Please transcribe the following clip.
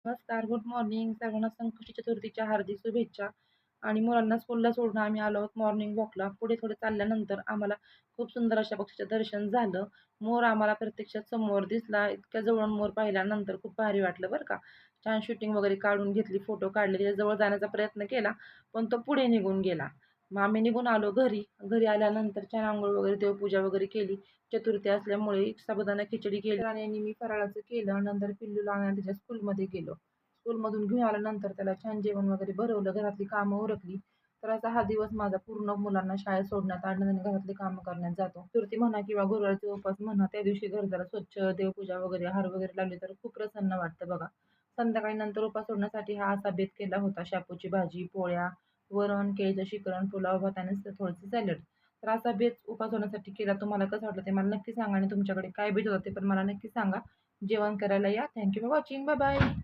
नमस्कार, good morning. सर्वांना संकष्टी चतुर्थीच्या हार्दिक शुभेच्छा. आणि मुलांना स्कूलला सोडून आम्ही आलो आहोत मॉर्निंग वॉकला. पुढे थोडे चालल्यानंतर आम्हाला खूप सुंदर अशा पक्षीचं दर्शन झालं. मोर आम्हाला प्रत्यक्षात समोर दिसला. इतक्या जवळून मोर पाहिल्यानंतर खूप भारी वाटलं बरं का. छान शूटिंग वगैरे काढून घेतली, फोटो काढले. त्याच्याजवळ जाण्याचा प्रयत्न केला, पण तो पुढे निघून गेला. मग आम्ही निघून आलो घरी. घरी आल्यानंतर छान अंघोळ वगैरे, देवपूजा वगैरे केली. चतुर्थी असल्यामुळे साबुदाणा खिचडी केली आणि मी फराळाचं केलं. नंतर पिल्लूला आणायला त्याच्या स्कूलमध्ये गेलो. स्कूलमधून घेऊन आल्यानंतर त्याला छान जेवण वगैरे भरवलं, घरातली कामं उरकली. तर असा हा दिवस माझा पूर्ण मुलांना शाळेत सोडण्यात आणण्यात आणि घरातली कामं करण्यात जातो. चतुर्थी म्हणा किंवा गुरुवारचे उपवास म्हणा, त्या दिवशी घर जरा स्वच्छ, देवपूजा वगैरे, हार वगैरे लावली तर खूप प्रसन्न वाटतं बघा. संध्याकाळी नंतर उपवास सोडण्यासाठी हा असा बेत केला होता. शापूची भाजी, पोळ्या, वरण, केळीचं शिकरण, पुलाव, भात आणि थोडंसं सॅलड. तर असा बेत उपवास होण्यासाठी केला. तुम्हाला कसं वाटलं ते मला नक्की सांगा आणि तुमच्याकडे काय बेत होता ते पण मला नक्की सांगा. जेवण करायला या. Thank you for watching. Bye bye.